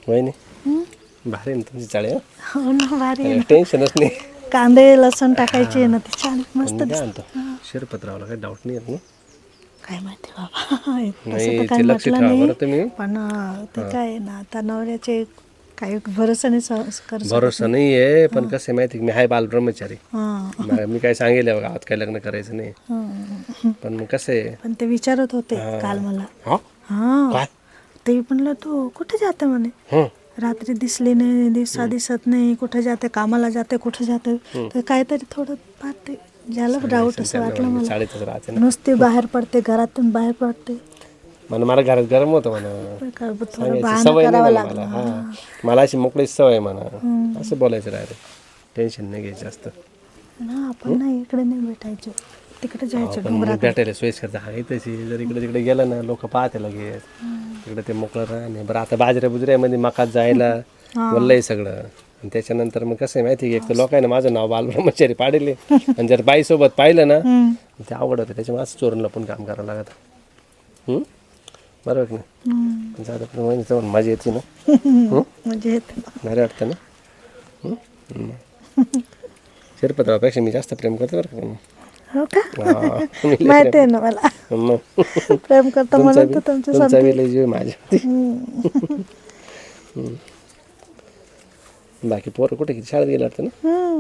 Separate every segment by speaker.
Speaker 1: वहिनी भारी ना तुमची चाळी.
Speaker 2: हो ना, भारी आहे ना.
Speaker 1: टेन्शनच नाही.
Speaker 2: कांदे लसूण टाकायचे ना, ते छान मस्त
Speaker 1: काय
Speaker 2: दिसतं.
Speaker 1: म्हणतो शिरपतरावला काही डाऊट नाही येत ना.
Speaker 2: काय माहिती बाबा, तसं
Speaker 1: नाही
Speaker 2: तर
Speaker 1: ते
Speaker 2: काही
Speaker 1: लक्ष
Speaker 2: म्हटलं
Speaker 1: ठेवा
Speaker 2: नाही,
Speaker 1: बरं तुम्ही.
Speaker 2: पण ते काय आहे ना, आता नवऱ्याचे काही भरोसा नाही करू शकत.
Speaker 1: भरोसा नाही आहे, पण कसं आहे माहिती आहे, मी आहे बालब्रह्मचारी.
Speaker 2: हां.
Speaker 1: मी काय सांगेल गावात काही लग्न करायचं नाही. पण मग कसं आहे
Speaker 2: पण ते विचारत होते काल मला.
Speaker 1: हा
Speaker 2: हां,
Speaker 1: काय
Speaker 2: ते म्हणलं तू कुठे जाते म्हणे,
Speaker 1: हं.
Speaker 2: रात्री दिसली नाही, दिवसा दिसत नाही, कुठे जाते, कामाला जाते, कुठे जाते. तर काहीतरी थोडं पाहते, ज्याला डाऊट असं वाटलं मला.
Speaker 1: शाळेतच राहते ना.
Speaker 2: नुसती बाहेर पडते, घरातून बाहेर पडते.
Speaker 1: मला घरात गरम होतं म्हणा.
Speaker 2: काय थोडं
Speaker 1: सांगायची
Speaker 2: बहाणं
Speaker 1: सवय नाही
Speaker 2: करावं
Speaker 1: म्हणा
Speaker 2: लागलं.
Speaker 1: मला. हा मला अशी मोकळीच सवय म्हणा. असं बोलायचं डायरेक्ट, टेन्शन नाही घ्यायचं असतं.
Speaker 2: ना आपण नाही, इकडे नाही भेटायचो, तिकडे जायचं
Speaker 1: पण
Speaker 2: डोंगरात.
Speaker 1: भेटायला सोयीस्कर आहे तशी. जर इकडे तिकडे गेलं ना लोक पाहते लगेच. इकडे ते मोकळं राहणे बरं. आता बाजऱ्या बुजऱ्यामध्ये मकात जायला वल्ल आहे सगळं. आणि त्याच्यानंतर मग कसं आहे माहिती आहे, एक तर लोकांना माझं नाव बालब्रह्मचारी पाडेले, आणि जर बाईसोबत पाहिलं ना ते आवड होतं. त्याच्यामुळे असं चोरून लपून काम करावं लागतं. बरोबर की नाही. जातं पण महिन्याचं मजा येते ना.
Speaker 2: म्हणजे येते.
Speaker 1: भारी वाटतं ना. शिरपतरावपेक्षा मी जास्त प्रेम करतो बरं का.
Speaker 2: हो का, माहिती आहे ना मला. प्रेम करता म्हणून तर
Speaker 1: तुमचा वेळ जीव माझ्या. बाकी पोरं कुठे किती शाळेत गेला वाटतं ना.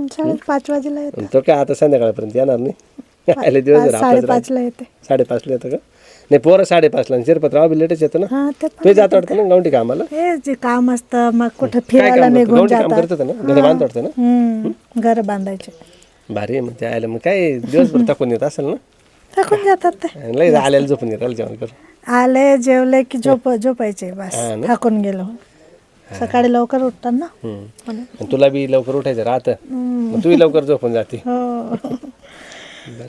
Speaker 2: 5:30 वाजेला येते.
Speaker 1: तो काय आता संध्याकाळपर्यंत येणार नाही. आले दिवस
Speaker 2: 5:30ला येते.
Speaker 1: 5:30ला येतं का. नाही पोरं 5:30ला. शिरपतराव बी लेटच येतो ना.
Speaker 2: हा, ते
Speaker 1: तू जात वाटतं ना गवंडी कामाला.
Speaker 2: हे जे काम असतं, मग कुठं
Speaker 1: काय
Speaker 2: फिरायला
Speaker 1: काम करतो
Speaker 2: निघून
Speaker 1: गवंडी काम
Speaker 2: जातात.
Speaker 1: करत होतं ना. घर बांधत वाटतं ना.
Speaker 2: घर बांधायचे.
Speaker 1: भारी आहे मग ते आयला. मग काय दिवसभर थकून येत असेल ना.
Speaker 2: थकून जातात ते.
Speaker 1: आणि लई आल्याला झोपून येत जेवण करून.
Speaker 2: आले, जेवले की झोपायचे बस. थकून गेलो. सकाळी लवकर उठतात ना.
Speaker 1: आणि तुला बी लवकर उठायचं राहतं, मग तूही लवकर झोपून जाते.
Speaker 2: हो,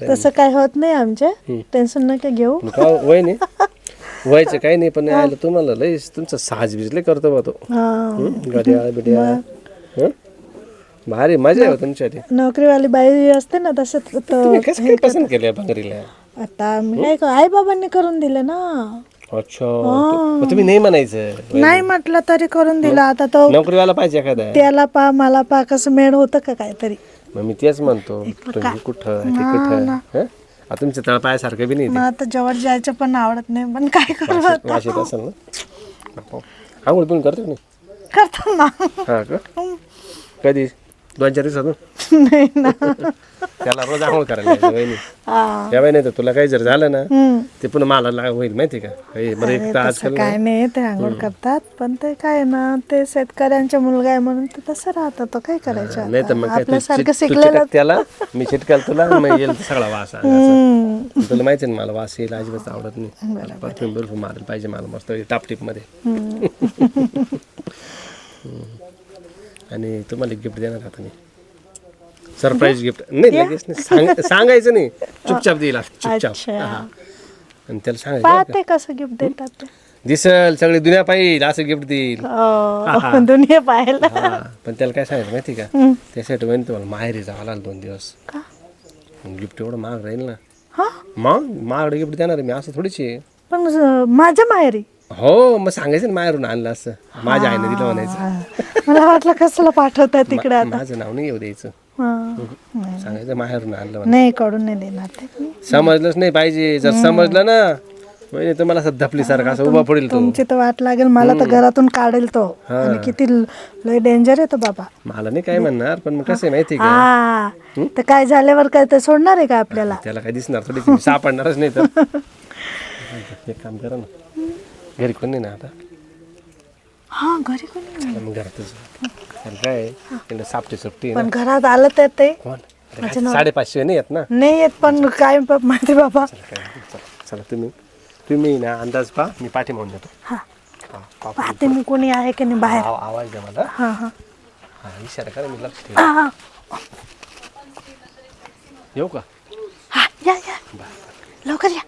Speaker 2: तसं काय होत नाही आमचे, टेन्शन नका घेऊ.
Speaker 1: वय नाही व्हायचं काही नाही, पण आयला तुम्हाला लई तुमचं साहज बिजले करतो बा तो. गड्या बिड्या भारी मजा आहे तुमच्यासाठी.
Speaker 2: नोकरीवाली बाई असते ना, तसं
Speaker 1: कसं काय पसंत केलं भंगरीला.
Speaker 2: आता मी काय आई बाबांनी करून दिले ना.
Speaker 1: अच्छा, मग तुम्ही नाही म्हणायचं.
Speaker 2: नाही म्हटलं तरी करून दिला. आता तो
Speaker 1: नोकरीवाला पाहिजे एखादा.
Speaker 2: त्याला पा मला पा कसं मेळ होतं का काहीतरी.
Speaker 1: मग मी तेच म्हणतो, तुम्ही कुठं ते कुठं. तुमच्या तळपायासारखं बी नाही.
Speaker 2: मग आता जवळ जायचं पण आवडत नाही, पण काय करू.
Speaker 1: वाशीत असेल ना. आंघोळ पण करतो नाही.
Speaker 2: करतो ना.
Speaker 1: हा का, कधी 2-4 दिवसातून.
Speaker 2: नाही ना.
Speaker 1: त्याला रोज आंघोळ करायला वहिनी. त्यावेळी नाही तर तुला काही जर झालं ना, ते पुन्हा मला होईल माहिती का. बरं एक तर आजकाल
Speaker 2: काय नाही, ते आंघोळ करतात, पण ते काय ना, ते शेतकऱ्यांचा मुलगा आहे म्हणून ते तसं राहतं. तो काय करायचं.
Speaker 1: नाही तर मग काय
Speaker 2: आपल्यासारखं शिकलेलं
Speaker 1: त्याला मी चिटकाल तुला, मग येईल सगळा वास. तुला माहिती ना मला वास येईल अजिबात आवडत नाही. परफ्यूम बर्फ मारायला पाहिजे मला मस्त टापटीप मध्ये. आणि तुम्हाला गिफ्ट देणार आता मी, सरप्राईज गिफ्ट. नाही लगेच नाही, सांगायचं नाही, चुपचाप देईल चुपचाप. आणि त्याला सांगायचं
Speaker 2: पाहते कसं गिफ्ट देतात ते.
Speaker 1: दिसल सगळी दुनिया पाहिजे असं गिफ्ट देईल.
Speaker 2: दुनिया पाहायला.
Speaker 1: पण त्याला काय सांगायचं माहिती का, त्यासाठी म्हणजे तुम्हाला माहेरी जावं लागलं 2 दिवस. गिफ्ट एवढं महाग राहील ना. मग महागडं गिफ्ट देणार मी, असं थोडीच आहे.
Speaker 2: पण माझ्या माहेरी.
Speaker 1: हो, मग सांगायचं ना माहेरून आणलं असं, माझ्या आईने दिलं म्हणायचं.
Speaker 2: मला वाटलं कसला पाठवतात तिकडे. आता
Speaker 1: माझं नाव नाही येऊ द्यायचं. सांगायचं माहेरून आणलं.
Speaker 2: नाही, कडून नाही देणार ते.
Speaker 1: समजलंच नाही पाहिजे. जर समजलं ना म्हणजे तुम्हाला असं धपली सारखं असं उभा पडेल तो.
Speaker 2: तुमची तर वाट लागेल, मला तर घरातून काढेल तो. आणि किती लय डेंजर आहे तो बाबा.
Speaker 1: मला नाही काय म्हणणार, पण मग कसं आहे माहिती का,
Speaker 2: तर काय झाल्यावर काय ते सोडणार आहे का आपल्याला.
Speaker 1: त्याला काय दिसणार थोडी, सापडणारच नाही. तर एक काम करा ना, घरी कोण नाही ना आता.
Speaker 2: हा, घरी कोणी
Speaker 1: मग घरातच काय सापटी सुट्टी.
Speaker 2: पण घरात आलं तर ते
Speaker 1: 550 नाही येत ना.
Speaker 2: नाही येत, पण काय माहिती बाबा.
Speaker 1: चला तुम्ही ना अंदाज पहा, मी पाठी म्हणून देतो.
Speaker 2: पाहते मी कोणी आहे की नाही बाहेर.
Speaker 1: आवाज द्या मला.
Speaker 2: हा,
Speaker 1: इशारा करा, मी लक्ष ठेव. येऊ का.
Speaker 2: या लवकर या.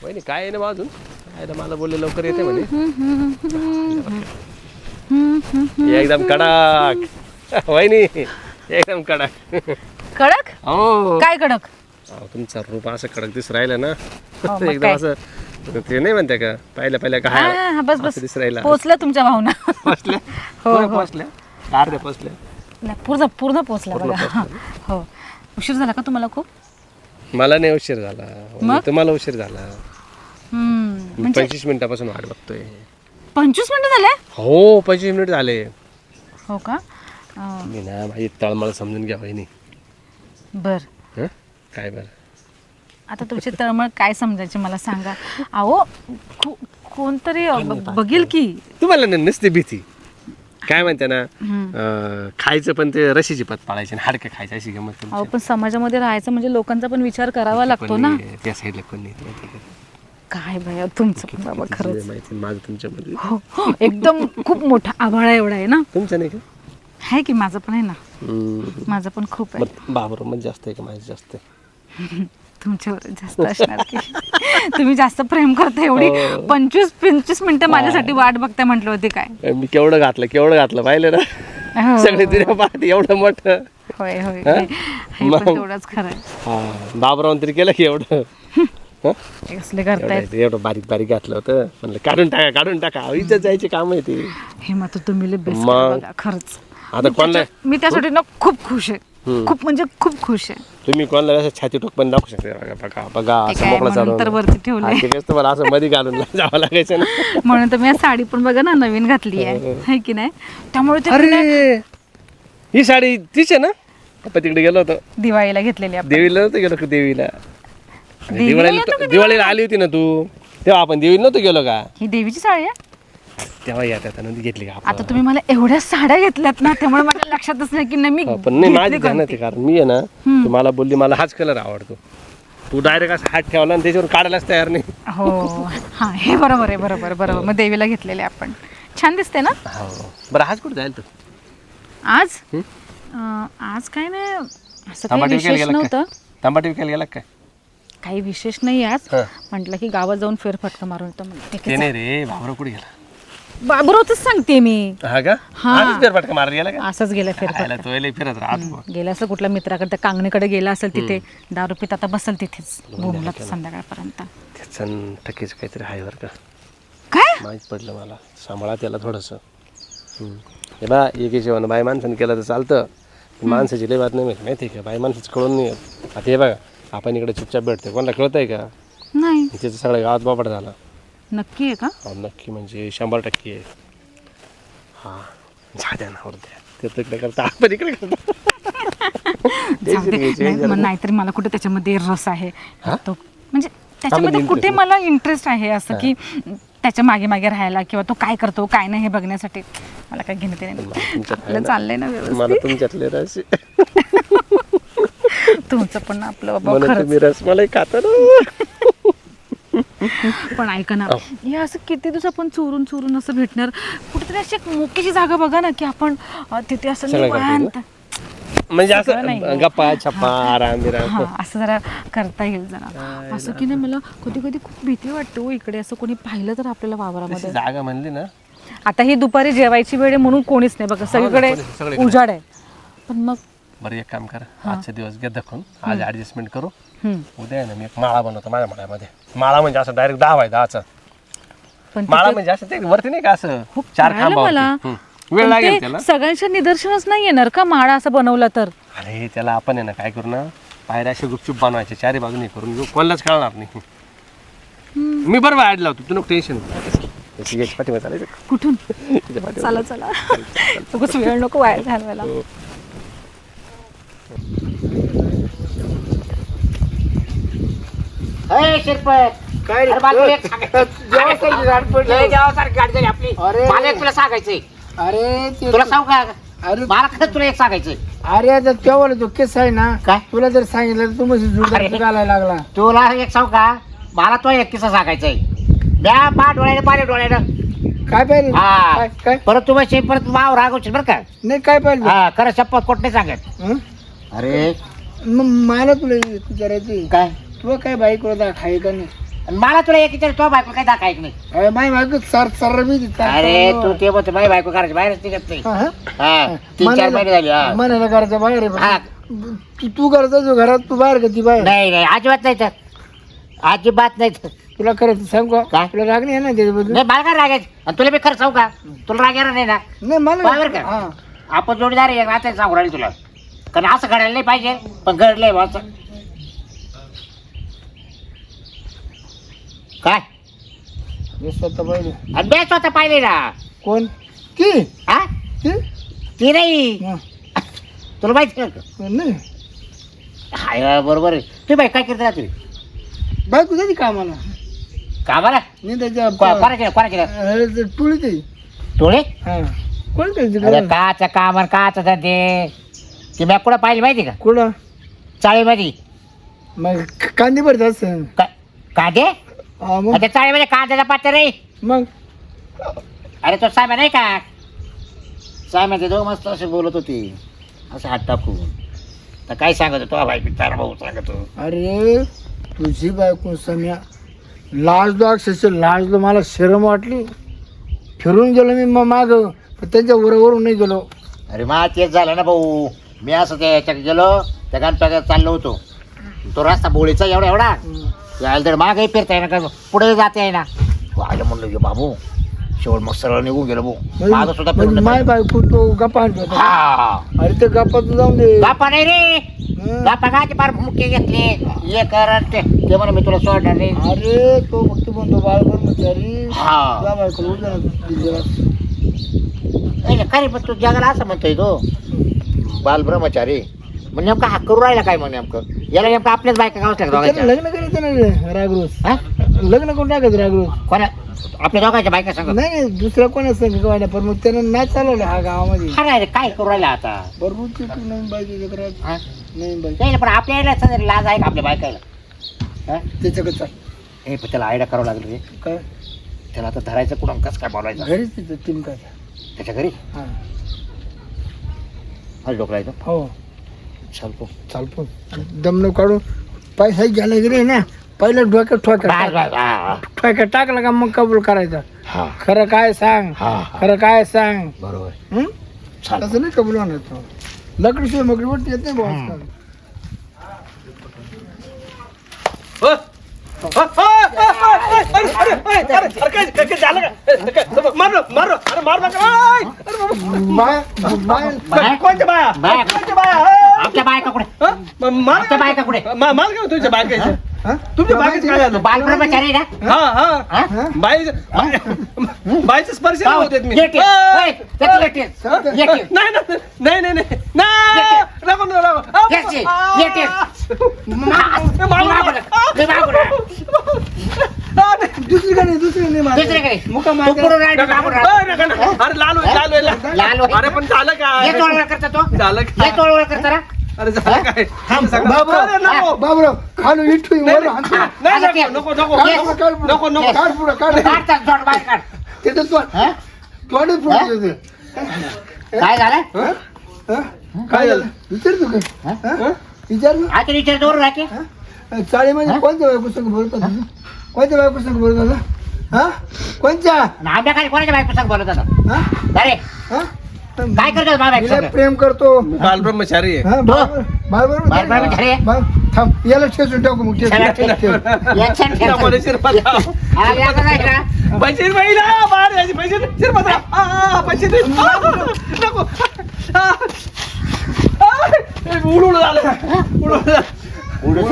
Speaker 1: वहिनी काय आहे ना अजून, मला बोलले लवकर येते म्हणे. एकदम कडक वहिनी, एकदम कडक.
Speaker 3: कडक.
Speaker 1: हो
Speaker 3: काय कडक.
Speaker 1: तुमचा रूप असं कडक दिसून राहिलं ना. एकदम असं ते नाही म्हणते का पहिल्या
Speaker 3: हा, हा,
Speaker 1: काय
Speaker 3: बस बस
Speaker 1: असं दिसरायला
Speaker 3: पोचल्या तुमच्या भावना
Speaker 1: पोचल्या
Speaker 3: हो.
Speaker 1: पोचल्या अर्ध्या पोचल्या
Speaker 3: नाही, पूर्ण पोचल्या बघा हो. उशीर झाला का तुम्हाला खूप
Speaker 1: मला नाही उशीर झाला
Speaker 3: मग?
Speaker 1: तुम्हाला उशीर झाला
Speaker 3: म्हणजे
Speaker 1: 25 मिनिटापासून वाट बघतोय
Speaker 3: 25 मिनिटं झाले
Speaker 1: हो 25 मिनिट झाले
Speaker 3: हो का
Speaker 1: मी ना माझी तळमळ समजून घ्या वहिनी
Speaker 3: बर
Speaker 1: हं? काय बरं
Speaker 3: आता तुमची तळमळ काय समजायची मला सांगा अहो कोणतरी बघेल की
Speaker 1: तुम्हाला नसते भीती काय म्हणते ना खायचं पण ते रशीची पत पाळायची आणि हाडकं खायचं अशी गमत तुमची.
Speaker 3: अहो पण समाजामध्ये राहायचं म्हणजे लोकांचा पण विचार करावा लागतो ना
Speaker 1: कोणी त्या साईडला कोणी माहिती का?
Speaker 3: काय भया तुमचं पण बाबा
Speaker 1: किती
Speaker 3: खरंच
Speaker 1: माहिती माझं तुमच्यामध्ये
Speaker 3: हो हो, एकदम खूप मोठा आभाळा एवढा आहे ना
Speaker 1: तुमचं नाही का
Speaker 3: आहे की माझं पण आहे ना माझं पण खूप आहे
Speaker 1: मग बाबर मग जास्त आहे का माझं जास्त आहे
Speaker 3: तुमच्यावर जास्त असणार की तुम्ही जास्त प्रेम करता एवढी 25 मिनिटं माझ्यासाठी वाट बघता म्हटलं होती काय
Speaker 1: मी केवढं घातलं पाहिलं ना
Speaker 3: हो.
Speaker 1: सगळे तिने पाहते एवढं मोठं
Speaker 3: होय होय होय. हे पण तेवढंच खरं आहे
Speaker 1: हा बाबरावून तरी केलं की एवढं हं?
Speaker 3: असले करतायत
Speaker 1: एवढं बारीक बारीक घातलं होतं म्हणलं काढून टाका इज्जत जायची काम आहे ते
Speaker 3: हे मात्र तुम्ही बेस्ट
Speaker 1: मग?
Speaker 3: बघा खरंच
Speaker 1: आता कोणला
Speaker 3: मी त्यासाठी ना खूप खुश आहे खूप म्हणजे खूप खुश आहे
Speaker 1: तुम्ही कोणाला असं छाती ठोक पण दाखवू शकता बघा
Speaker 3: ते
Speaker 1: असं
Speaker 3: काय
Speaker 1: मोकळं
Speaker 3: म्हणून तर
Speaker 1: चालवून
Speaker 3: वरती ठेवलंय
Speaker 1: हा, ते कसं तुम्हाला असं मध्ये घालून जावं लागायचं ना
Speaker 3: म्हणून तर मी साडी पण बघा ना नवीन घातली आहे की नाही त्यामुळे ते
Speaker 1: अरे ही साडी तीच आहे ना आपण तिकडे गेलो होतो
Speaker 3: दिवाळीला घेतलेली आपण
Speaker 1: देवीला नव्हतं गेलो का देवीला आणि
Speaker 3: देवीला येतो का
Speaker 1: दिवाळीला आली होती ना तू तेव्हा आपण देवीला नव्हतं गेलो का
Speaker 3: ही देवीची साडी आहे
Speaker 1: तेव्हा या त्या नंदी घेतली का आपण?
Speaker 3: आता तुम्ही मला एवढ्या साड्या घेतल्यात ना त्यामुळे माझ्या लक्षातच नाही की नाही मी
Speaker 1: हा, पण नाही माझी
Speaker 3: घेतली
Speaker 1: ध्यानात आहे कारण मी आहे ना तू मला बोलली मला हाच कलर आवडतो तू डायरेक्ट असा हात ठेवला आणि त्याच्यावर काढायलाच तयार नाही
Speaker 3: हो हा हे बरोबर आहे बरोबर मग देवीला घेतलेले आपण छान दिसते ना
Speaker 1: हो बरं हाच कुठे जाईल तू
Speaker 3: आज आज काय नाही असं काही विशेष नव्हतं
Speaker 1: तांबाटी विकायला गेला काय
Speaker 3: काही विशेष नाही आज
Speaker 1: हा.
Speaker 3: म्हटलं की गावात जाऊन फेरफटका मारून येतो म्हणलं. ठीक
Speaker 1: ते
Speaker 3: आहे
Speaker 1: नाही रे बाबरा कुठे गेला
Speaker 3: बरोबरच सांगते मी
Speaker 1: हा का
Speaker 3: हा.
Speaker 1: आधीच फेरफटका मारायला गेला का
Speaker 3: असंच गेला फेरफटका
Speaker 1: खायला तो लय फिरत राहतो
Speaker 3: गेला असेल कुठल्या मित्राकडे त्या कांगणीकडे गेला असेल तिथे दारू पित आता बसल तिथेच बोंबला संध्याकाळपर्यंत
Speaker 1: त्याचं टक्केच काहीतरी आहे बरं का
Speaker 3: काय
Speaker 1: माहीत पडलं मला सांभाळा त्याला थोडंसं हे बा एक जेवण बाई माणसाने केलं तर चालतं पण माणसाची लई बात नाही माहिती आहे का बाई माणसाचं कळून नाही येत. आता हे बघा आपण इकडे चुपचाप भेटते कोणाला कळत आहे का
Speaker 3: नाही
Speaker 1: तिचं सगळ्या गावात बापड झाला
Speaker 3: नक्की आहे का
Speaker 1: हा नक्की म्हणजे 100% आहे हां झाद्या ना द्या ते तिकडे करता आपण इकडे करतो
Speaker 3: जाऊ दे. नाही, मग नाहीतरी मला कुठे त्याच्यामध्ये रस आहे तो म्हणजे त्याच्यामध्ये कुठे मला इंटरेस्ट आहे असं की त्याच्या मागे मागे राहायला किंवा तो काय करतो काय नाही हे बघण्यासाठी मला काय घेणं ते नाही आपलं चाललंय ना
Speaker 1: मला
Speaker 3: व्यवस्थित
Speaker 1: तुमच्यातले रस
Speaker 3: तुमचं पण ना आपलं बाबा
Speaker 1: म्हणून
Speaker 3: खरंच
Speaker 1: तुम्ही रसमलाई खाता ना
Speaker 3: पण ऐका ना हे असं किती दिवस आपण चोरून असं भेटणार कुठेतरी अशी एक मोकीची जागा बघा ना की आपण तिथे असं
Speaker 1: सगळं करता येईल
Speaker 3: निवांत
Speaker 1: म्हणजे
Speaker 3: सगळं नाही
Speaker 1: असं
Speaker 3: गं.
Speaker 1: गप्पा छप्पा आराम बिराम
Speaker 3: हा असं जरा करता येईल जरा असं की नाही मला कधी कधी खूप भीती वाटते हो इकडे असं कोणी पाहिलं तर आपल्याला वावरामध्ये
Speaker 1: तशी जागा म्हणली ना
Speaker 3: आता ही दुपारी जेवायची वेळ आहे म्हणून कोणीच नाही बघा सगळीकडे
Speaker 1: सगळीकडे.
Speaker 3: उजाड आहे पण मग
Speaker 1: बरं एक काम कर आजचा दिवस घे दाखवून आज ऍडजस्टमेंट करू
Speaker 3: हम्म.
Speaker 1: उद्या आहे ना मी एक माळा बनवतो माझ्या माळ्यामध्ये माळा म्हणजे असं डायरेक्ट 10 बाय 10चा
Speaker 3: पण
Speaker 1: माळा म्हणजे असं ते वरती नाही का असं
Speaker 3: हो,
Speaker 1: 4
Speaker 3: कळालं मला.
Speaker 1: खांबावरती वेळ
Speaker 3: पण
Speaker 1: लागेल
Speaker 3: ते
Speaker 1: त्याला
Speaker 3: सगळ्यांच्या निदर्शनच नाही येणार का माळा असं बनवला तर
Speaker 1: अरे त्याला आपण आहे ना काय करू ना पायऱ्या असे गुपचूप बनवायचे चारी बाजूने करून घेऊ कोणालाच कळणार नाही मी बरोबर ऍड लावतो तू नको टेन्शन याची पाठीमा चालायचं
Speaker 3: कुठून
Speaker 1: याच्या पाठीमागे.
Speaker 3: चला उगाच वेळ नको वाया घालवायला
Speaker 4: अरे शिरपत
Speaker 5: काय रे?
Speaker 4: अरे बाजूला एक सांगायचं.
Speaker 5: जेवायसाठी गाठ पडली.
Speaker 4: लय जेवायसारखी गाठ झाली आपली
Speaker 5: अरे.
Speaker 4: मला एक तुला सांगायचंय
Speaker 5: अरे ते
Speaker 4: तुला सांगू का
Speaker 5: अरे
Speaker 4: मला खरंच तुला एक सांगायचंय
Speaker 5: अरे आता तेव्हा तो केस आहे ना
Speaker 4: काय?
Speaker 5: तुला जर सांगितलं तर तू म्हणजे जुडदार
Speaker 4: अरे.
Speaker 5: घालायला लागला
Speaker 4: तुला एक सांगू का मला तो एक किस्सा सांगायचाय द्या पा डोळ्याने पाणी डोळ्यानं
Speaker 5: काय पाहिजे
Speaker 4: हा
Speaker 5: काय काय
Speaker 4: परत तू माझी परत माव रागवशील बरं का
Speaker 5: नाही काय पाहिजे
Speaker 4: हा खरं शपथ कोट नाही सांगत
Speaker 5: हं?
Speaker 4: अरे
Speaker 5: मग मला तुला विचारायचं
Speaker 4: काय
Speaker 5: तू काय बाईक वर खाय का नाही
Speaker 4: आणि मला तुला एक विचार तो बायको काय दाखायच नाही
Speaker 5: अरे माय बायको सर मी
Speaker 4: अरे तू ते बोलतो माझी बायको करायची बाहेरच निघत नाही हा 3-4 महिने झाले हा
Speaker 5: म्हणायला घराच्या बाहेर आहे.
Speaker 4: हा.
Speaker 5: तू करता जो घरात तू बाहेर का ती बाहेर
Speaker 4: नाही नाही अजिबात नाही तर अजिबात नाही तर
Speaker 5: तुला खरं सांगू का
Speaker 4: काय?
Speaker 5: तुला राग नाही ना त्याच्याबद्दल
Speaker 4: नाही मला काय रागायचं आणि तुला मी खरं सांगू का तुला राग येणार नाही ना
Speaker 5: नाही मला
Speaker 4: बरोबर का?
Speaker 5: हा.
Speaker 4: आपण जोडीदार आहे आता सांगू राहिले तुला कारण असं घडायला नाही पाहिजे पण घडलंय बा असं काय
Speaker 5: मी स्वतः पाहिजे
Speaker 4: आणि मी स्वतः पाहिले ना
Speaker 5: कोण ती
Speaker 4: हा
Speaker 5: ती
Speaker 4: ती नाही
Speaker 5: हा.
Speaker 4: तुला माहिती आहे का
Speaker 5: नाही
Speaker 4: हाय बरोबर आहे तू बाई काय करते रात्री
Speaker 5: बायको जाते कामाला
Speaker 4: कामाला
Speaker 5: नाही त्याच्या
Speaker 4: कोणाचे
Speaker 5: टुळी ते
Speaker 4: टोळे
Speaker 5: हा कोण त्याची
Speaker 4: अरे काचं काम आणि काचं धंदे ती मॅप कुठं पाहिली माहिती का
Speaker 5: कुठं
Speaker 4: चाळीमध्ये
Speaker 5: मग कांदे भरत असं
Speaker 4: कांदे
Speaker 5: मग
Speaker 4: त्या चाळीमध्ये कांद्याचा पात्र रे
Speaker 5: मग
Speaker 4: अरे तो साहेब नाही का साहेब ते दोघं मस्त असे बोलत होते असं हात टाकून तर काय सांगत तो भाई तारा भाऊ सांगतो
Speaker 5: अरे तुझी बायको सम्या लाजलो अक्षरशः लाजलो मला शरम वाटली फिरून गेलो मी मग माग त्यांच्या वरून नाही गेलो
Speaker 4: अरे मा तेच झालं ना भाऊ मी असं त्या याच्यात गेलो त्या गणपतीत चाललो होतो तो रस्ता बोळीचा एवढा एवढा यायला तर मागही फिरता ना का पुढे जाते आहे ना आलं म्हणलं की बाबू शेवट मग सरळ निघून गेलो भाऊ माझं सुद्धा फिरून
Speaker 5: म्हणजे माय बायको तो गप्पा आणतो होता.
Speaker 4: हा
Speaker 5: अरे ते गप्पा तू जाऊन दे
Speaker 4: बापा नाही रे
Speaker 5: हं.
Speaker 4: बापा काय फार मुख्य घेतले हे कर आणि ते म्हणा मी तुला सोडणार नाही
Speaker 5: अरे तो फक्त म्हणतो बाळ कर्मचारी
Speaker 4: हा
Speaker 5: जा बायको उद्या
Speaker 4: खरे पण तू जगाला असं म्हणतोय तो बाल ब्रह्मचारी मग नेमका हा करू राहिला काय मग नेमकं याला नेमकं आपल्याच बायका गावच लागत
Speaker 5: लग्न करायचं ना रे रागरोज
Speaker 4: हा
Speaker 5: लग्न करून टाकायचं रागरोज
Speaker 4: कोणा आपल्या दोघांच्या बायका सांगत
Speaker 5: नाही नाही दुसऱ्या कोणा संघ कवायला पण मग त्यानं नाही चालवलं हा गावामध्ये
Speaker 4: खरं रे काय करू राहिला आता
Speaker 5: बरोबर ते तू नवीन बायको करायचं
Speaker 4: हा?
Speaker 5: नवीन बायको
Speaker 4: त्याला पण आपल्या यायला सगळं लाज आहे का आपल्या बायकायला हा?
Speaker 5: त्याच्याकडे चाल
Speaker 4: हे पण त्याला आयडिया करावं लागलं रे
Speaker 5: काय
Speaker 4: त्याला आता धरायचं कुठं कसं काय बोलायचं
Speaker 5: घरीच तिथं टीम काय
Speaker 4: त्याच्या घरी
Speaker 5: हा
Speaker 4: अरे डोकलायचं
Speaker 5: हो
Speaker 4: चालतो
Speaker 5: चालतो दमन काढून पैसा घ्यायला गेले ना पहिलं डोक्यात ठोक्यात टाकला का मग कबूल करायचा
Speaker 4: हा
Speaker 5: खरं काय सांग
Speaker 4: हा
Speaker 5: खरं काय सांग
Speaker 4: बरोबर
Speaker 5: हं?
Speaker 4: चालतं.
Speaker 5: तसं नाही कबूल होणार तो लकडीशिवाय मगरी वरती येत नाही भाऊ
Speaker 1: कोणत्या बाया कोणत्या बाया
Speaker 4: आपल्या बायका कुठे आपल्या बायका कुठे
Speaker 1: माल का तुमच्या बायकायचं तुमच्या बायकाचं काय झालं
Speaker 4: बाल ब्रह्मचारी ना
Speaker 1: हा हा बाई बाईचं स्पर्श नाही होत मी
Speaker 4: येते. होय, त्याची येते. येते.
Speaker 1: नाही नाही नाही नाही नाही नको नको
Speaker 4: येते. येते.
Speaker 5: दुसरीकडे दुसरीकडे
Speaker 4: दुसरीकडे.
Speaker 5: मुका
Speaker 4: तू पुढं राह, मी मागून राहतो.
Speaker 1: अरे लाल होईल लाल होईल
Speaker 4: लाल होईल.
Speaker 1: अरे पण झालं
Speaker 4: हे
Speaker 1: काय
Speaker 4: तोडवळ करता तो
Speaker 1: झालं
Speaker 4: हे
Speaker 1: काय
Speaker 4: तोडवळ करता ना
Speaker 1: अरे झालं काय
Speaker 5: बाबराव बाबराव खालू इठू
Speaker 1: नको नको नको नको नको
Speaker 5: काढ पुढं काढ
Speaker 4: काढतात जोड बाहेर काढ
Speaker 5: त्याचं तोड
Speaker 4: हं?
Speaker 5: तोडच पुढे
Speaker 4: काय झालं
Speaker 5: काय झालं विचार तू काय हं? विचार ना
Speaker 4: आता विचार दोर राखे
Speaker 5: चाळीमध्ये कोणत्या बायको संग बोलत होता कोणत्या बायको संग बोलत होता हा कोणत्या
Speaker 4: आंब्या खाली कोणाच्या बायको सांग बोलत होता
Speaker 5: हा
Speaker 4: अरे
Speaker 5: हा
Speaker 4: काय करतो बाबा
Speaker 5: हिला प्रेम करतो
Speaker 1: बाल ब्रह्मचारी आहे
Speaker 5: हा
Speaker 4: बाळब्रह्मचारी आहे?
Speaker 5: थांब याला ठेचून टाकू मग
Speaker 1: पैसे महिला बाहेर यायचे पैसे शिरपत्रा पैसे दे नको उडून झालं
Speaker 5: एवढ्या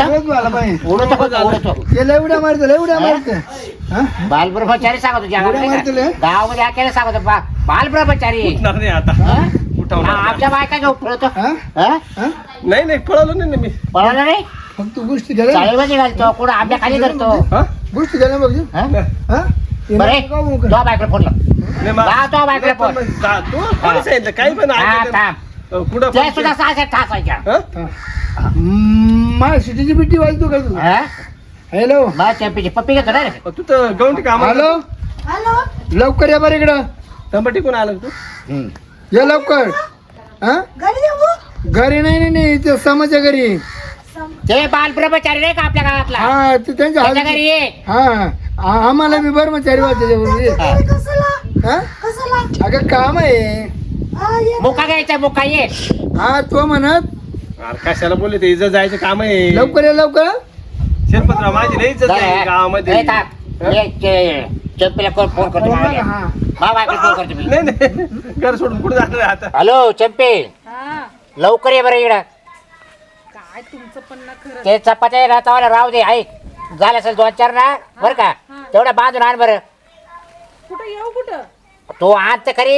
Speaker 5: मारतो एवढ्या मारतो
Speaker 4: बाल ब्रह्मचारी सांगतो
Speaker 5: उड्या मारतोय?
Speaker 4: गावामध्ये आकेला सांगतो बाल ब्रह्मचारी
Speaker 1: उठणार नाही आता
Speaker 4: हं?
Speaker 1: उठवणार
Speaker 4: आमच्या बायका घेऊ पळतो
Speaker 1: नाही नाही पळवलं नाही ना मी
Speaker 4: पळाला नाही
Speaker 5: फक्त गोष्टी गेल्या
Speaker 4: चाळीमध्ये घालतो कुठं आंब्या खाली धरतो
Speaker 1: हा?
Speaker 5: गोष्टी गेल्या बघ
Speaker 4: हं?
Speaker 5: हा
Speaker 4: बरे तो बायकडे फोडला
Speaker 1: नाही, मा-
Speaker 4: तो बायकडे फोड
Speaker 1: तू कोणी सांगितलं काही पण
Speaker 4: हा
Speaker 1: ऐकत नाही.
Speaker 4: थांब
Speaker 1: कुठं
Speaker 4: ते
Speaker 1: पण-
Speaker 4: सुद्धा सहाशे ठासायच्या
Speaker 1: हं?
Speaker 5: माझ्या सिटीची बिट्टी वाजतो का तू
Speaker 4: हं?
Speaker 5: हॅलो
Speaker 4: मग चॅम्पियनची पप्पी घेतो ना रे
Speaker 1: तू तर गवंडी काम
Speaker 5: हॅलो
Speaker 2: हॅलो
Speaker 5: लवकर या बरं इकडं
Speaker 1: तंबाटी कोण आलं तू
Speaker 5: या लवकर हा
Speaker 2: घरी येऊ
Speaker 5: घरी नाही इथे समाच्या घरी
Speaker 4: ते बाल ब्रह्मचारी नाही का आपल्या गावातला
Speaker 5: हा ते त्यांच्या
Speaker 4: त्याच्या
Speaker 5: हात-
Speaker 4: घरी ये
Speaker 5: हा आम्हाला बी कर्मचारी वाटते त्याच्याबरोबर
Speaker 2: कशाला
Speaker 5: हा
Speaker 2: कशाला
Speaker 5: अगं काम आहे
Speaker 4: मुका घ्यायचा मुका ये
Speaker 5: हा तो म्हणत
Speaker 1: अरे कशाला बोलले ते इथं जायचं काम आहे
Speaker 5: लवकर या लवकर
Speaker 1: शेरपतराव माझी लई इज्जत आहे गावामध्ये.
Speaker 4: चंपीला फोन करतो बाबा फोन करतो मी.
Speaker 1: नाही नाही घर सोडून कुठे जाणार आहे आता?
Speaker 4: हॅलो चंपे लवकर ये बरं इकडं.
Speaker 3: काय तुमचं पण ना खरं.
Speaker 4: ते चपात्या राहता राहू दे ऐक झालं असेल 2-4 ना बरं का तेवढ्या बांधून आण बरं.
Speaker 3: कुठं येऊ कुठं?
Speaker 4: तो आण तर खरी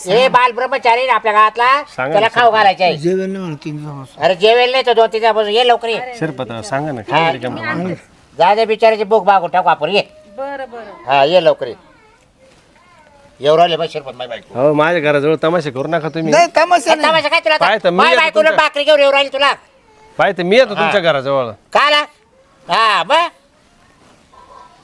Speaker 4: हे बाल ब्रह्मचारी ना आपल्या गावातला
Speaker 1: सांगा
Speaker 4: त्याला
Speaker 1: ना,
Speaker 4: खाऊ घालायचे आहे.
Speaker 5: जेवण नाही म्हणा 3 दिवस.
Speaker 4: अरे जेवेल नाही तो 2-3 दिवसापासून ये लवकर ये.
Speaker 1: शेरपतराव सांगा ना
Speaker 4: हा.
Speaker 1: किती रिकामं?
Speaker 4: जा दे बिचाराची बुक बागून टाकू आपण ये.
Speaker 3: बरं बरं.
Speaker 4: हा ये लवकर ये. येऊ राहिले बा शिरपत माय बायको.
Speaker 1: हो माझ्या घराजवळ तमाशे करू नका तुम्ही.
Speaker 5: नाही तमाशा नाही.
Speaker 4: तमाशा काय तुला
Speaker 1: पाय तर मी
Speaker 4: माय
Speaker 1: येतो
Speaker 4: बायकोला
Speaker 1: तुमच्या-
Speaker 4: भाकरी घेऊन येऊ राहिली तुला
Speaker 1: पाहिजे मी येतो तुमच्या घराजवळ.
Speaker 4: का आला? हा मग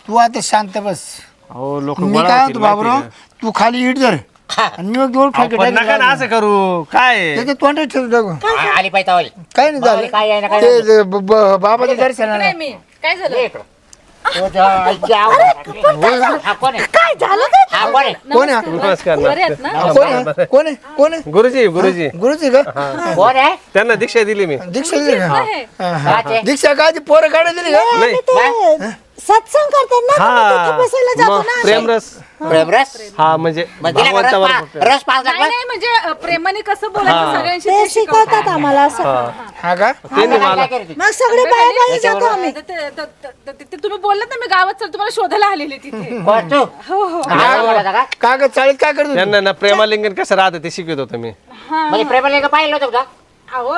Speaker 5: तू आता शांत बस.
Speaker 1: हो लोक
Speaker 5: मी काय म्हणतो बाबराव तू खाली इट धर आणि मी दोन फाके
Speaker 1: नका ना असं करू काय
Speaker 5: त्याच्या तोंडात ठेवून टाकू.
Speaker 4: आली पाहिजे तावली.
Speaker 5: काय नाही
Speaker 4: मावली काय आहे ना
Speaker 5: झालं
Speaker 4: काय
Speaker 5: ते बाबाच्या दर्शनाला
Speaker 3: नाही मी काय झालं?
Speaker 4: ये इकडं. तो त्या आईची आवड आहे. हा कोण आहे?
Speaker 2: काय झालं ते?
Speaker 4: हा कोण आहे?
Speaker 5: कोण आहे
Speaker 1: नमस्कार
Speaker 3: बरे आहेत ना?
Speaker 5: कोण आहे कोण आहे कोण आहे
Speaker 1: गुरुजी गुरुजी
Speaker 5: गुरुजी का
Speaker 4: कोण आहे?
Speaker 1: त्यांना दीक्षा दिली मी.
Speaker 5: दीक्षा दिली का
Speaker 3: आहे.
Speaker 5: हा, हा.
Speaker 4: काचे?
Speaker 5: दीक्षा काय ती पोरं काढा दिली का
Speaker 1: नाही
Speaker 2: ते सत्संग करतात ना
Speaker 1: हा
Speaker 2: तिथे बसायला जातो
Speaker 1: मग
Speaker 2: ना.
Speaker 1: प्रेमरस
Speaker 4: प्रेमरस?
Speaker 1: हा म्हणजे
Speaker 4: मग दिला का
Speaker 1: भागवतावर
Speaker 4: रस
Speaker 1: फक्त.
Speaker 4: रस पाजला
Speaker 3: नाही
Speaker 4: का?
Speaker 3: नाही म्हणजे प्रेमाने कसं बोलायचं सगळ्यांशी
Speaker 2: ते
Speaker 3: ते शिकवतात.
Speaker 2: शिकवतात आम्हाला असं.
Speaker 5: हा का
Speaker 1: त्यांनी
Speaker 4: काय
Speaker 1: मला
Speaker 4: करते?
Speaker 2: मग सगळे बाया बाया जातो आम्ही.
Speaker 3: ते तुम्ही बोललात ना मी गावात चल तुम्हाला शोधायला आलेले तिथे.
Speaker 4: कोण तू?
Speaker 3: हो हो.
Speaker 4: हा, बोलायचा का?
Speaker 5: का ग चाळीत काय करतो
Speaker 1: त्यांना ना प्रेमालिंगन कसं राहतं ते शिकवत होतो मी.
Speaker 4: म्हणजे प्रेमाला का पाहिलं होतं का?
Speaker 3: अहो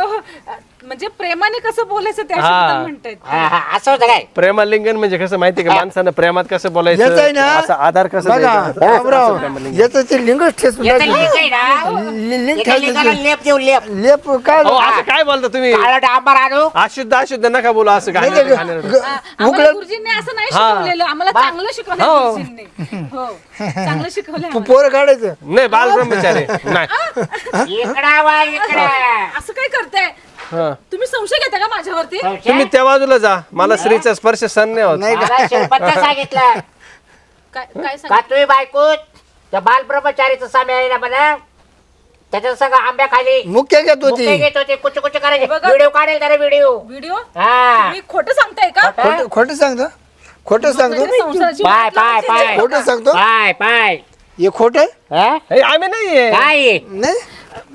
Speaker 3: म्हणजे प्रेमाने कसं बोलायचं त्या
Speaker 1: हा.
Speaker 3: शब्दात म्हणतायत.
Speaker 4: हा, हा, असं होतं काय?
Speaker 1: प्रेमालिंगन म्हणजे कसं माहिती का माणसानं प्रेमात कसं
Speaker 5: याचं आहे
Speaker 1: बोलायचं
Speaker 5: ना
Speaker 1: असं आधार कसं
Speaker 5: बघा
Speaker 1: द्यायचा.
Speaker 5: बाबराव याचं ते लिंगच ठेचून
Speaker 4: याचं
Speaker 5: टाकलं.
Speaker 4: लेप आहे ना?
Speaker 5: लिंग
Speaker 4: एका लेकाला लेप देऊ लेप.
Speaker 5: लेप काय
Speaker 1: हो असं काय बोलता तुम्ही
Speaker 4: काळा डांबर आणू.
Speaker 1: अशुद्ध अशुद्ध नका बोलू असं काय
Speaker 5: नाही,
Speaker 3: आम्हाला गुरुजींनी असं नाही शिकवलेलं आम्हाला चांगलं शिकवलं
Speaker 1: हो.
Speaker 3: गुरुजींनी. हो चांगलं शिकवलं आम्हाला.
Speaker 5: पोरं काढायचं
Speaker 1: नाही बाल ब्रह्मचारी नाही.
Speaker 4: इकडं वा इकडं.
Speaker 3: असं काय करताय
Speaker 1: हा.
Speaker 3: तुम्ही संशय घेता का माझ्यावरती?
Speaker 1: तुम्ही त्या बाजूला जा मला स्त्रीचा स्पर्श सण नाही होत.
Speaker 4: मला शिरपतचं सांगितलं
Speaker 3: काय काय सांग
Speaker 4: का तुम्ही बायको त्या बाल ब्रह्मचारीचं साम्य आहे ना मला त्याच्या सगळं आंब्या खाली
Speaker 5: मुख्य घेत होती
Speaker 4: मुके घेत होते कुच कुच करायचे
Speaker 3: बघा.
Speaker 4: व्हिडिओ काढेल त्याला व्हिडिओ.
Speaker 3: व्हिडिओ
Speaker 4: हा
Speaker 3: तुम्ही खोटं सांगताय का?
Speaker 5: खोटं सांगतो खोटं सांगतो
Speaker 3: तुमच्या संसाराची
Speaker 4: पाय
Speaker 3: वाट
Speaker 4: पाय
Speaker 3: लावायची.
Speaker 4: पाय
Speaker 5: खोटं सांगतो
Speaker 4: पाय पाय
Speaker 5: हे खोटं
Speaker 4: हा?
Speaker 1: हे आम्ही नाहीये
Speaker 4: काय
Speaker 5: नाही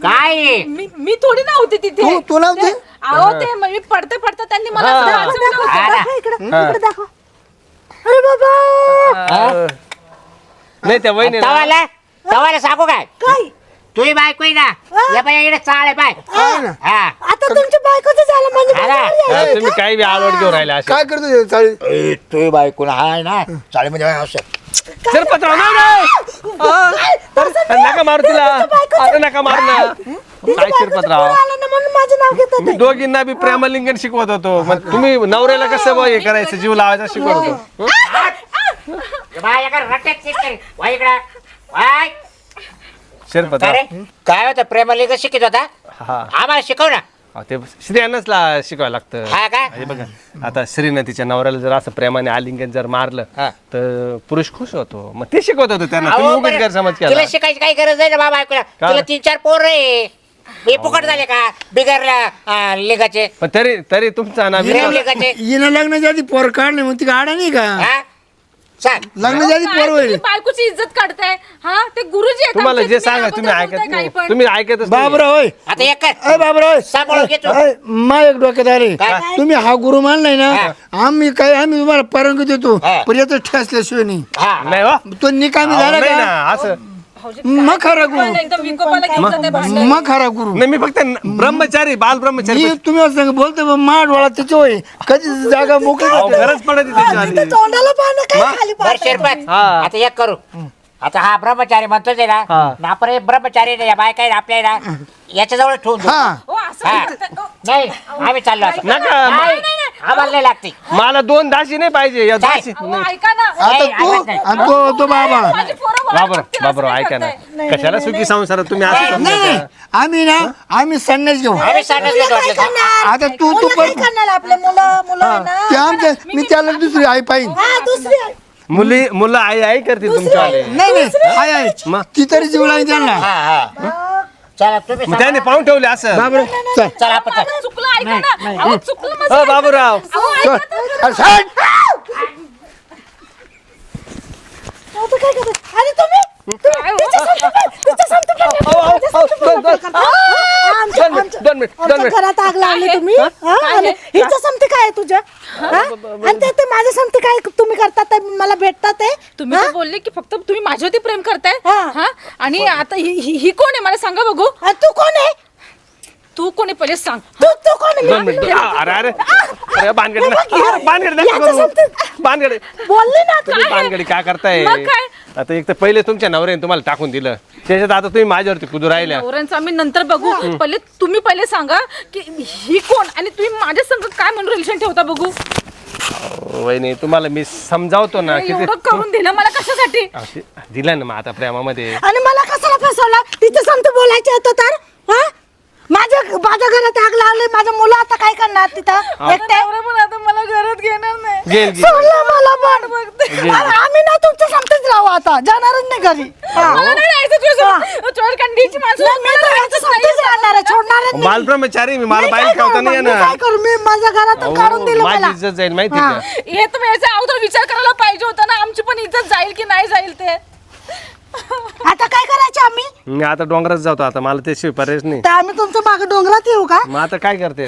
Speaker 4: काय
Speaker 3: मी थोडी नव्हती तिथे.
Speaker 5: तू नव्हती?
Speaker 3: अहो ते मी पडते पडते त्यांनी मला
Speaker 1: हा.
Speaker 3: असं वाचवलं होतं.
Speaker 4: हा ना.
Speaker 2: दाखव इकडं इकडं दाखव. अरे बाबा
Speaker 1: नाही त्या वहिनी ना.
Speaker 4: तवाला तवाला सांगू काय
Speaker 2: काय
Speaker 4: तुही बायको आहे ना या बाई इकडे चाळ आहे बाय
Speaker 5: आहे ना
Speaker 4: हा
Speaker 2: आता तुमच्या बायकोचं झालं म्हणजे
Speaker 4: हा ना.
Speaker 2: बरोबर आहे.
Speaker 1: तुम्ही काही बी आवड घेऊन राहिले असे
Speaker 5: काय करतो हे चाळी
Speaker 4: तुही बायको हाय ना चाळीमध्ये असं
Speaker 1: शिरपतराव नाही रे. अरे नका मारू तिला अरे नका मार ना
Speaker 2: तिच्या
Speaker 1: काय
Speaker 2: बायकोचं
Speaker 1: शिरपतराव
Speaker 2: पोर आलं ना म्हणून माझं नाव घेतात
Speaker 1: मी दोघींना बी प्रेमलिंगन शिकवत होतो मग तुम्ही नवऱ्याला कसं हे करायचं जीव लावायचा शिकवत होतो.
Speaker 4: बाय एका रट्यात चेक कर वाय इकडे वाय
Speaker 1: शिरपतराव
Speaker 4: अरे काय होतं प्रेमलिंग शिकित होता
Speaker 1: हा
Speaker 4: आम्हाला शिकव ना
Speaker 1: अहो, ते स्त्रियांनाच शिकवायला लागतं.
Speaker 4: हा का
Speaker 1: हे बघा आता स्त्रीनं तिच्या नवऱ्याला जर असं प्रेमाने आलिंगन जर मारलं
Speaker 4: हा.
Speaker 1: तर पुरुष खुश होतो मग ते शिकवत होतो त्यांना तुम्ही
Speaker 4: अहो,
Speaker 1: उगाच
Speaker 4: बरं.
Speaker 1: गैरसमज
Speaker 4: तुला
Speaker 1: केला.
Speaker 4: शिकायची काही गरज नाही ना बाबा ऐकूया
Speaker 1: का?
Speaker 4: तुला 3-4 पोर रे मी फुकट झाले का बिगरला लिंगाचे
Speaker 1: पण तरी तरी तुमचा ना
Speaker 4: प्रेम लिंगाचे
Speaker 5: हिनं लग्नाच्या आधी पोर काढले मग ती गाडा नाही का
Speaker 4: हा सांग
Speaker 5: लग्नाच्या आधी
Speaker 3: काय
Speaker 5: पोर
Speaker 3: तुम्ही
Speaker 5: होईल
Speaker 3: बायकोची इज्जत काढताय हा ते गुरुजी आहेत
Speaker 1: तुम्हाला
Speaker 3: आमचे,
Speaker 1: जे
Speaker 3: तुम्ही
Speaker 1: सांगा
Speaker 3: अगोदर
Speaker 1: तुम्ही
Speaker 3: बोलताय
Speaker 1: ऐकत
Speaker 3: काही
Speaker 1: नाही
Speaker 3: पण.
Speaker 1: तुम्ही ऐकतच नाही.
Speaker 5: बाबरा होय
Speaker 4: आता एक कर
Speaker 5: अय बाबरा होय
Speaker 4: सांभाळून घे तू.
Speaker 5: अय, मा एक डोक्यात आले
Speaker 4: काय?
Speaker 5: तुम्ही हा गुरु मानलाय ना
Speaker 4: हा.
Speaker 5: आम्ही तुम्हाला परवानगी देतो
Speaker 4: हा.
Speaker 5: पण याचं ठसल्याशिवाय नाही
Speaker 4: हा
Speaker 1: नाही हो
Speaker 5: तो निकामी
Speaker 1: अहो,
Speaker 5: झाला
Speaker 1: नाही
Speaker 5: का
Speaker 1: ना असं
Speaker 5: मग खरा गुरु
Speaker 3: पण एकदम विकोपाला घेऊन जाते भांडण.
Speaker 5: मग खरा गुरु
Speaker 1: नाही मी फक्त ब्रह्मचारी बाल ब्रह्मचारी
Speaker 5: मी तुम्ही असं सांगा बोलतो मा डोळा त्याच्या होय कधी जागा मोकळी
Speaker 1: अहो,
Speaker 5: करते.
Speaker 1: गरज पडत त्याची
Speaker 2: तिथं तोंडाला पाहणं काय खाली
Speaker 4: बर
Speaker 2: पाहणं.
Speaker 4: शिरपत
Speaker 1: हा.
Speaker 4: आता एक करू आता हा ब्रह्मचारी म्हणतोच आहे
Speaker 1: हा.
Speaker 4: ना आपण हे ब्रह्मचारी नाही या बाय काय आपल्या ना याच्याजवळ ठेवून देऊ.
Speaker 5: हा
Speaker 3: हो, असं
Speaker 4: हा.
Speaker 3: करताय. हो.
Speaker 4: नाही आम्ही चाललो आता.
Speaker 1: नका.
Speaker 4: नाही, आम्हाला नाही लागते
Speaker 1: मला 2 दासी नाही पाहिजे या दासी
Speaker 3: अहो, ऐका ना
Speaker 5: आता
Speaker 4: नाही,
Speaker 5: तू
Speaker 4: ऐकत नाही.
Speaker 5: आणि तो बाबा
Speaker 3: माझी पोरं वाट
Speaker 1: बाबर
Speaker 3: बघतील, असं
Speaker 1: बाबर
Speaker 3: काय
Speaker 1: ऐका ना
Speaker 3: करताय?
Speaker 1: कशाला सुखी संसारात तुम्ही असं करू
Speaker 5: नाही नाही
Speaker 1: नका.
Speaker 5: आम्ही ना आम्ही संन्यास घेऊ
Speaker 4: आम्ही सांगितलं
Speaker 2: मुलं काय
Speaker 4: वाटलं तर.
Speaker 2: करणार?
Speaker 5: आता तू
Speaker 2: मुलं काय
Speaker 5: पण
Speaker 2: करणार आपले मुलं आहे ना
Speaker 5: ते आमच्या मी त्याला दुसरी आई पाहिजे
Speaker 2: हा दुसरी आहे.
Speaker 1: मुलं आई आई करतील तुमच्यावाले
Speaker 5: नाही नाही आई आहे
Speaker 1: मग?
Speaker 5: ती तरी जीव लागेल त्यांना
Speaker 4: हा हा चला तुम्ही
Speaker 1: मग त्याने पाहून ठेवले असं
Speaker 5: बाबूराव चल
Speaker 4: चला आपण चला.
Speaker 3: चुकलं ऐका ना अहो, चुकलं माझं.
Speaker 1: हो बाबूराव
Speaker 5: चल. अरे साहेब.
Speaker 2: आता काय करते आणि तुम्ही
Speaker 3: काय हो?
Speaker 1: दोन मिनिट
Speaker 2: आमच्या घरात आग लावली तुम्ही हा? आणि हिचं समती काय आहे तुझ्या हा? आणि ते माझ्या समती काय तुम्ही करतात ते मला भेटतात ते
Speaker 3: तुम्ही तर बोलले की फक्त तुम्ही माझ्यावरती प्रेम करताय
Speaker 2: हा.
Speaker 3: हा आणि आता ही कोण आहे मला सांगा बघू
Speaker 2: आणि तू कोण आहे
Speaker 3: तू कोणी पहिले सांग
Speaker 2: तू कोण आहे
Speaker 1: दोन मिनिट अरे अरे अरे बानगडी बानगडी
Speaker 2: बोलली ना तू.
Speaker 1: तुम्ही बानगडी काय करताय
Speaker 3: मग काय?
Speaker 1: आता एक तर पहिले तुमच्या नवऱ्याने तुम्हाला टाकून दिलं त्याच्यात आता तुम्ही माझ्यावरती कुदू राहिल्या
Speaker 3: नवऱ्यांचं आम्ही नंतर बघू पहिले सांगा की ही कोण आणि तुम्ही माझ्या संग काय म्हणून रिलेशन ठेवता बघू
Speaker 1: वहिनी तुम्हाला मी समजावतो ना की
Speaker 3: एवढं करून दिलं मला कशासाठी
Speaker 1: दिलं ना मग आता प्रेमामध्ये
Speaker 2: आणि मला कशाला फसवला तिचं समती बोलायचं होतं तर हा माझ्या घरात आग लावली माझ्या मुलं आता काय करणार तिथं एकटे
Speaker 3: पण आता मला घरात घेणार नाही
Speaker 1: गेल गेल
Speaker 2: सोडलं मला पण अरे आम्ही ना तुमच्या समतीच राहू आता जाणारच नाही घरी हा.
Speaker 3: मला नाही जायचं तुझ्यासोबत. चोरखंडीची माणसं
Speaker 2: नाही, मी तर यांच्या समतीच राहणार आहे, सोडणारच नाही.
Speaker 1: बाल ब्रह्मचारी मी मला
Speaker 2: मी
Speaker 1: बाहेर
Speaker 2: काय
Speaker 1: ठेवता
Speaker 2: करू
Speaker 1: नाही
Speaker 2: मग? मी
Speaker 1: येणार
Speaker 2: काय करू मी माझ्या घरातून काढून दिलं
Speaker 1: माझी
Speaker 2: मला
Speaker 1: इज्जत जाईल माहिती
Speaker 2: हा.
Speaker 1: का
Speaker 3: हे तुम्ही याचा अगोदर विचार करायला पाहिजे होता ना आमची पण इज्जत जाईल की नाही जाईल ते
Speaker 2: आता काय करायचं आम्ही
Speaker 1: मी आता डोंगरात जातो आता मला त्याशिवाय पर्यायच नाही
Speaker 2: तर आम्ही तुमच्या मागे डोंगरात येऊ का
Speaker 1: मग आता काय करते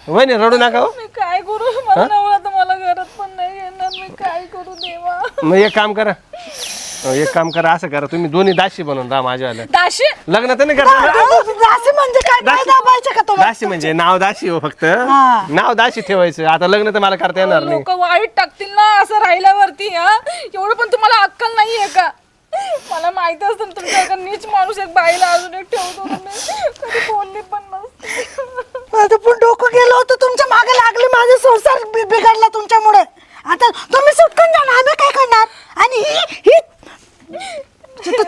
Speaker 1: वहिनी रडू नका हो
Speaker 3: मी काय करू मला नवरा तर मला घरात पण नाही येणार मी काय करू देवा
Speaker 1: मग एक काम करा असं करा तुम्ही दोन्ही दाशी बनवून राहा माझ्यावाल्या
Speaker 3: दाशी
Speaker 1: लग्न तर नाही करणार
Speaker 2: दासी म्हणजे काय काय दाबायचं का तुम्ही
Speaker 1: दाशी म्हणजे नाव दाशी हो फक्त
Speaker 2: हा.
Speaker 1: नाव दाशी ठेवायचं आता लग्न तर मला करता येणार नाही
Speaker 3: लोक वाईट टाकतील ना असं राहिल्यावरती हा एवढं पण तुम्हाला अक्कल नाहीये का मला माहिती असतं ना तुमच्याकडे नीच माणूस एक बाईला अजून एक ठेवतो तुम्ही कधी बोलली पण नसते
Speaker 2: माझं पण डोकं गेलं होतं तुमच्या मागे लागले माझा संसार बिघडला तुमच्यामुळे आता तुम्ही सुटकून जाणार आम्ही काय करणार आणि ही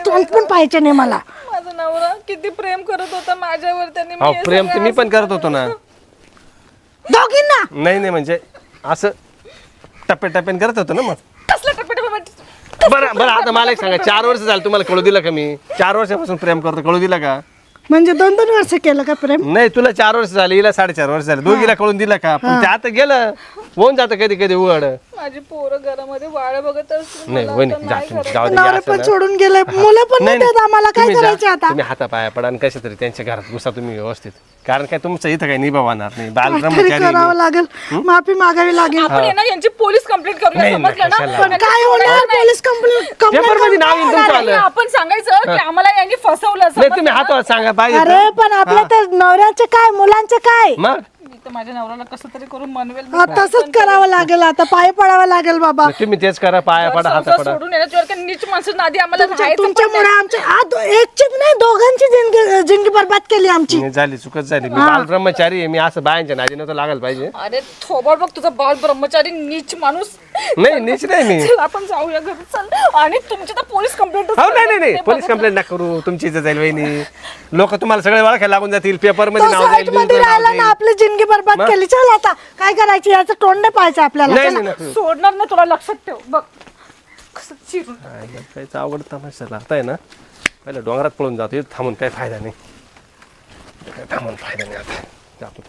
Speaker 2: तोंड पण पाहिजे नाही मला
Speaker 3: माझा नवरा किती प्रेम करत होता माझ्यावर त्यांनी
Speaker 1: अहो प्रेम तर मी पण करत होतो ना
Speaker 2: दोघींना
Speaker 1: नाही म्हणजे असं टप्प्याटप्प्याने करत होतो ना मग
Speaker 3: कसलं टप्पे
Speaker 1: बरं आता मला एक सांगा 4 वर्ष झालं तुम्हाला कळू दिलं का मी 4 वर्षापासून प्रेम करतो कळू दिलं का
Speaker 2: म्हणजे 2-2 वर्ष केलं का प्रेम
Speaker 1: नाही तुला 4 वर्ष झाले हिला 4.5 वर्ष झाले दोघीला कळून दिलं का पण ते आता गेलं होऊन जातं कधी कधी उघड
Speaker 3: माझी पोरं घरामध्ये वाळ बघत असतील
Speaker 1: नाही वहिनी जाऊ दे
Speaker 2: नवरा
Speaker 1: असं
Speaker 2: पण
Speaker 1: ना.
Speaker 2: सोडून गेले मुलं पण नाही देत आम्हाला काय
Speaker 1: तुम्ही जा,
Speaker 2: करायचं आता
Speaker 1: तुम्ही हातापाया पडा आणि कशा तरी त्यांच्या घरात घुसा तुम्ही व्यवस्थित कारण काय तुमचं इथं काही निभावणार नाही बाल
Speaker 2: तरी
Speaker 1: ब्रह्मचारी
Speaker 2: करावं लागेल माफी मागावी लागेल
Speaker 3: आपण आहे ना यांची पोलीस कंप्लेंट करूया
Speaker 1: नाही,
Speaker 3: समजलं ना
Speaker 1: कशाला?
Speaker 3: पण
Speaker 2: काय होणार पोलीस
Speaker 1: पेपर मध्ये नाव येईल तुमचं आलं
Speaker 3: आपण सांगायचं की आम्हाला यांनी फसवलं
Speaker 1: नाही
Speaker 3: समजलं
Speaker 1: तुम्ही
Speaker 3: ना?
Speaker 1: हातावर सांगा पाहिजे
Speaker 2: अरे
Speaker 1: तर.
Speaker 2: पण आपल्या तर नवऱ्याचे काय मुलांचे काय
Speaker 1: मग
Speaker 3: मी तर माझ्या नवऱ्याला कसं तरी करून मनवेल
Speaker 2: हा, तसंच करावं लागेल आता पाय पडावं लागेल बाबा
Speaker 1: तुम्ही तेच करा पाया पडा हाता
Speaker 3: संसार
Speaker 1: पडा
Speaker 3: सोडून येण्याच्या नीच माणसं नादी आम्हाला राहायचं पण
Speaker 2: तुमच्यामुळे आमच्या एकचीच नाही दोघांची जिंदगी बरबाद केली आमची
Speaker 1: नाही, झाली चुकच झाली मी बाल ब्रह्मचारी आहे मी असं बायांच्या नादी नव्हतं लागायला पाहिजे
Speaker 3: नाही. अरे थोबाड बघ तुझा बाल ब्रह्मचारी नीच माणूस
Speaker 1: नाही नीच नाही मी
Speaker 3: चल आपण जाऊया घरी चल आणि तुमची तर पोलीस कंप्लेंट
Speaker 1: हो नाही पोलीस कंप्लेंट नका करू तुमची इज्जत जाईल वहिनी लोक तुम्हाला सगळे ओळखायला लागून जातील पेपर मध्ये नाव जाईल news
Speaker 2: मध्ये
Speaker 1: मध्ये नाव
Speaker 2: राहिला ना
Speaker 1: जाईल.
Speaker 2: आपली जिंदगी बरबाद केली चल आता काय करायची याचं तोंड नाही पाहायचं आपल्याला
Speaker 1: नाही
Speaker 2: चला.
Speaker 1: नाही
Speaker 3: सोडणार ना तुला लक्षात ठेव बघ कसं चिरून
Speaker 1: काहीच आवड तमाशा लागताय ना पहिलं डोंगरात पळून जातो इथं थांबून काही फायदा नाही थांबून फायदा नाही आता जातो